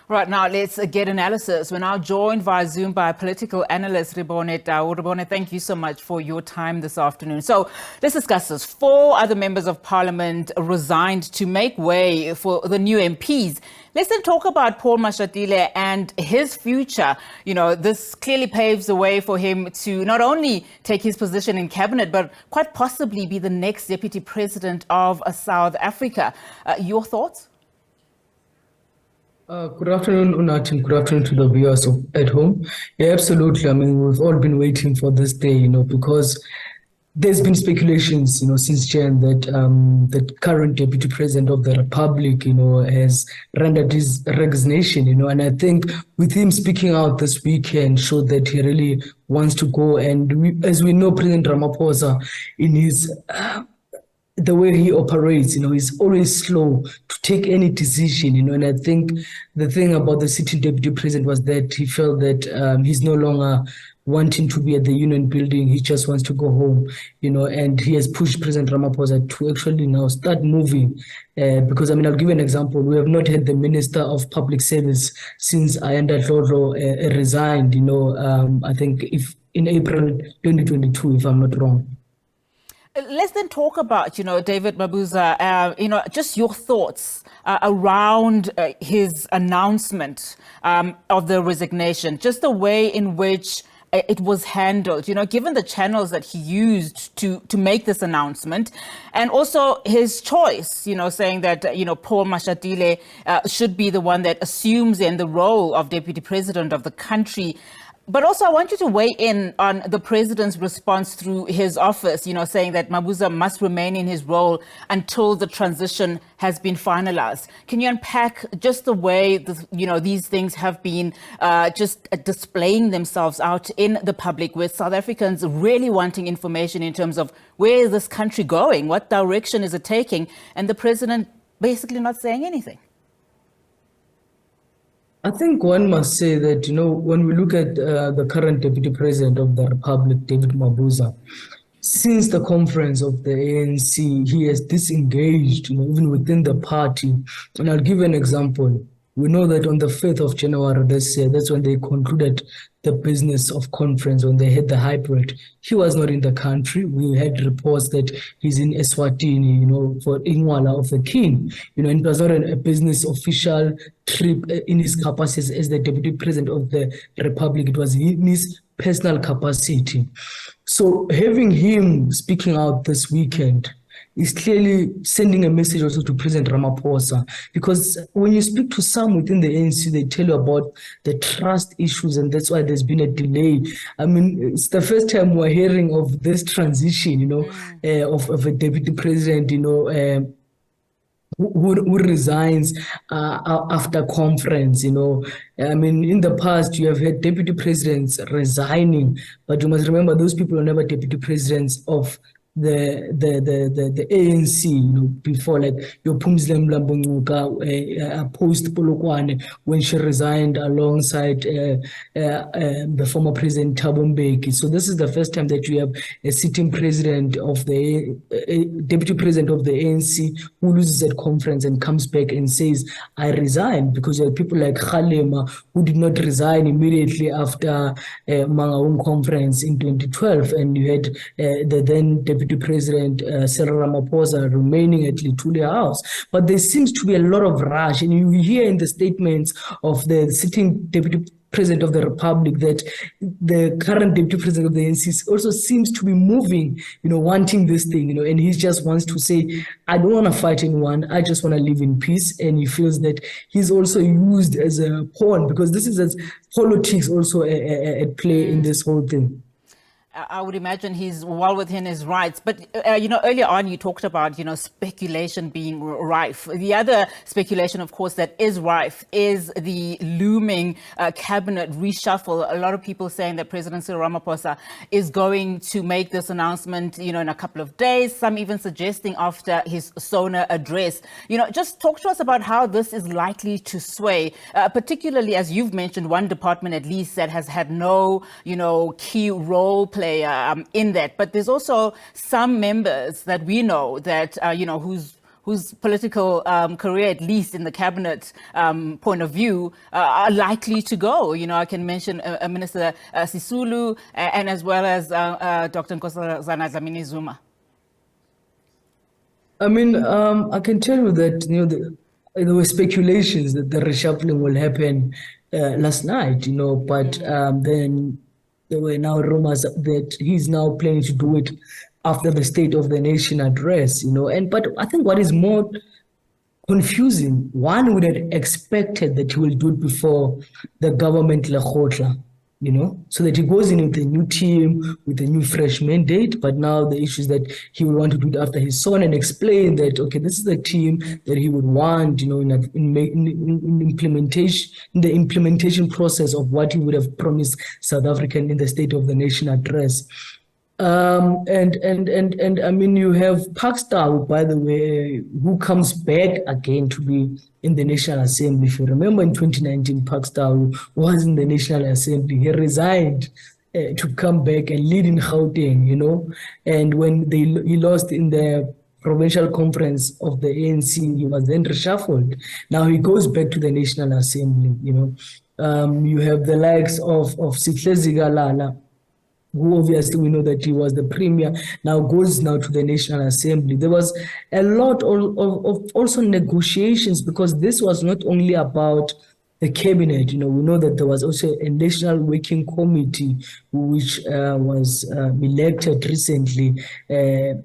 Right now, let's get analysis. We're now joined via Zoom by political analyst Rebone Tau. Rebone, thank you so much for your time this afternoon. So let's discuss this. 4 other members of parliament resigned to make way for the new MPs. Let's then talk about Paul Mashatile and his future. You know, this clearly paves the way for him to not only take his position in cabinet, but quite possibly be the next Deputy President of South Africa. Your thoughts? Good afternoon, Unat, and good afternoon to the viewers at home. Yeah, absolutely. I mean, we've all been waiting for this day, because there's been speculations, since Jan that the current Deputy President of the Republic, has rendered his resignation, and I think with him speaking out this weekend showed that he really wants to go. And as we know, President Ramaphosa, in his the way he operates, he's always slow to take any decision, and I think the thing about the sitting deputy president was that he felt that he's no longer wanting to be at the union building. He just wants to go home, and he has pushed President Ramaphosa to actually now start moving. Because, I'll give you an example. We have not had the Minister of Public Service since Ayanda Hlolo resigned, I think if in April 2022, if I'm not wrong. Let's then talk about, David Mabuza, just your thoughts around his announcement of the resignation, just the way in which it was handled, given the channels that he used to make this announcement, and also his choice, saying that, Paul Mashatile should be the one that assumes in the role of Deputy President of the country. But also, I want you to weigh in on the president's response through his office, saying that Mabuza must remain in his role until the transition has been finalized. Can you unpack just the way, these things have been just displaying themselves out in the public, with South Africans really wanting information in terms of where is this country going, what direction is it taking, and the president basically not saying anything? I think one must say that, when we look at the current Deputy President of the Republic, David Mabuza, since the conference of the ANC, he has disengaged, even within the party. And I'll give you an example. We know that on the 5th of January this year, that's when they concluded the business of conference, when they had the hybrid. He was not in the country. We had reports that he's in Eswatini, for Ingwala of the King, and it was not a business official trip in his capacity as the Deputy President of the Republic. It was in his personal capacity. So having him speaking out this weekend is clearly sending a message also to President Ramaphosa, because when you speak to some within the ANC, they tell you about the trust issues, and that's why there's been a delay. It's the first time we're hearing of this transition, of a deputy president, who resigns after conference, in the past you have had deputy presidents resigning, but you must remember those people are never deputy presidents of the ANC, before, like your Pumzile Mlambo post Polokwane, when she resigned alongside the former President Thabo Mbeki. So this is the first time that you have a sitting president of the deputy president of the ANC who loses at conference and comes back and says, I resign, because you have people like Kgalema who did not resign immediately after Mangaung conference in 2012, and you had the then Deputy President Cyril Ramaphosa remaining at Litulia House. But there seems to be a lot of rush, and you hear in the statements of the sitting Deputy President of the Republic that the current Deputy President of the ANC also seems to be moving, wanting this thing, and he just wants to say, I don't want to fight anyone, I just want to live in peace. And he feels that he's also used as a pawn, because this is as politics also at play in this whole thing. I would imagine he's well within his rights. But, earlier on you talked about, speculation being rife. The other speculation, of course, that is rife is the looming cabinet reshuffle. A lot of people saying that President Cyril Ramaphosa is going to make this announcement, in a couple of days, some even suggesting after his SONA address. Just talk to us about how this is likely to sway, particularly, as you've mentioned, one department at least that has had no, key role play in that. But there's also some members that we know that, whose political career, at least in the cabinet point of view, are likely to go. You know, I can mention Minister Sisulu and as well as Dr. Nkosazana Dlamini-Zuma. I mean, I can tell you that, you know, there were speculations that the reshuffling will happen last night, you know, but then there were now rumors that he's now planning to do it after the State of the Nation address, you know. But I think what is more confusing, one would have expected that he will do it before the government lekgotla, you know, so that he goes in with a new team, with a new fresh mandate. But now the issue is that he will want to do it after his son and explain that, okay, this is the team that he would want, you know, in the implementation process of what he would have promised South African in the State of the Nation address. And I mean, you have Park Tau, by the way, who comes back again to be in the National Assembly. If you remember, in 2019, Park Tau was in the National Assembly. He resigned to come back and lead in Gauteng, you know. And when he lost in the provincial conference of the ANC, he was then reshuffled. Now he goes back to the National Assembly, you know. You have the likes of Sitlezi Galala, who obviously we know that he was the premier, now goes now to the National Assembly. There was a lot of also negotiations, because this was not only about the cabinet. You know, we know that there was also a National Working Committee which was elected recently at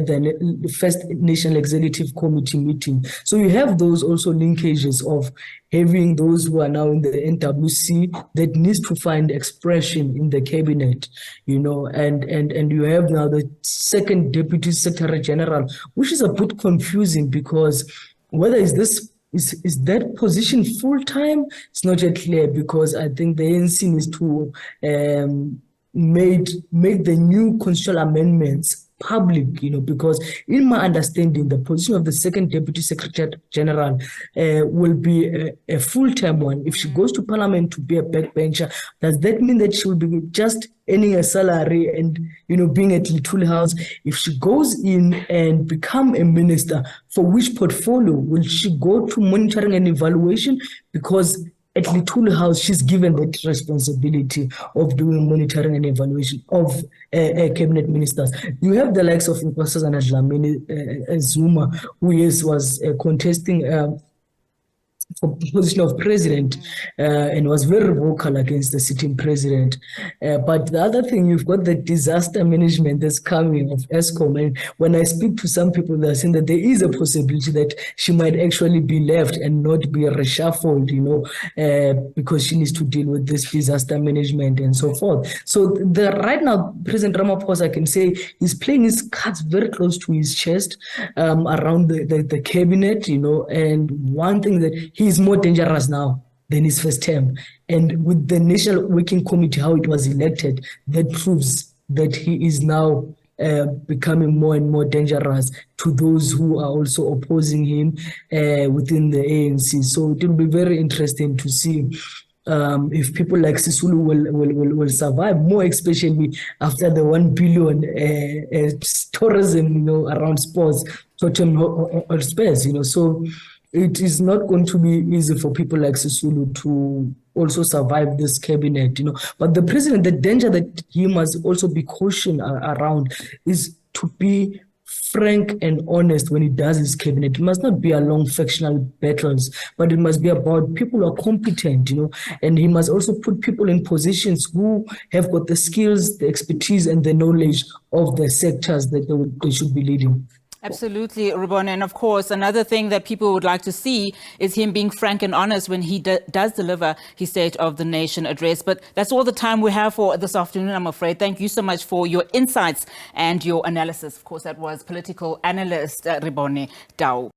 the first National Executive Committee meeting. So you have those also linkages of having those who are now in the NWC that needs to find expression in the cabinet, you know, and you have now the second Deputy Secretary General, which is a bit confusing, because whether is that position full-time? It's not yet clear, because I think the ANC needs to make the new constitutional amendments public, you know, because in my understanding, the position of the second Deputy Secretary General will be a full-time one. If she goes to Parliament to be a backbencher, does that mean that she will be just earning a salary and, you know, being at Little House? If she goes in and become a minister, for which portfolio will she go to? Monitoring and evaluation? Because at Little House, she's given that responsibility of doing monitoring and evaluation of cabinet ministers. You have the likes of Nkosazana Dlamini-Zuma, who was contesting for the position of president and was very vocal against the sitting president. But the other thing, you've got the disaster management that's coming of Eskom. And when I speak to some people, they're saying that there is a possibility that she might actually be left and not be reshuffled, you know, because she needs to deal with this disaster management and so forth. So right now, President Ramaphosa, I can say, is playing his cards very close to his chest around the cabinet, you know, and one thing that he is more dangerous now than his first term. And with the National Working Committee, how it was elected, that proves that he is now becoming more and more dangerous to those who are also opposing him within the ANC. So it will be very interesting to see if people like Sisulu will survive, more especially after the 1 billion tourism, you know, around sports, totem or space, you know. So it is not going to be easy for people like Sisulu to also survive this cabinet, you know. But the president, the danger that he must also be cautioned around is to be frank and honest when he does his cabinet. It must not be along factional battles, but it must be about people who are competent, you know, and he must also put people in positions who have got the skills, the expertise, and the knowledge of the sectors that they should be leading. Absolutely, Rebone. And of course, another thing that people would like to see is him being frank and honest when he does deliver his State of the Nation address. But that's all the time we have for this afternoon, I'm afraid. Thank you so much for your insights and your analysis. Of course, that was political analyst Rebone Tau.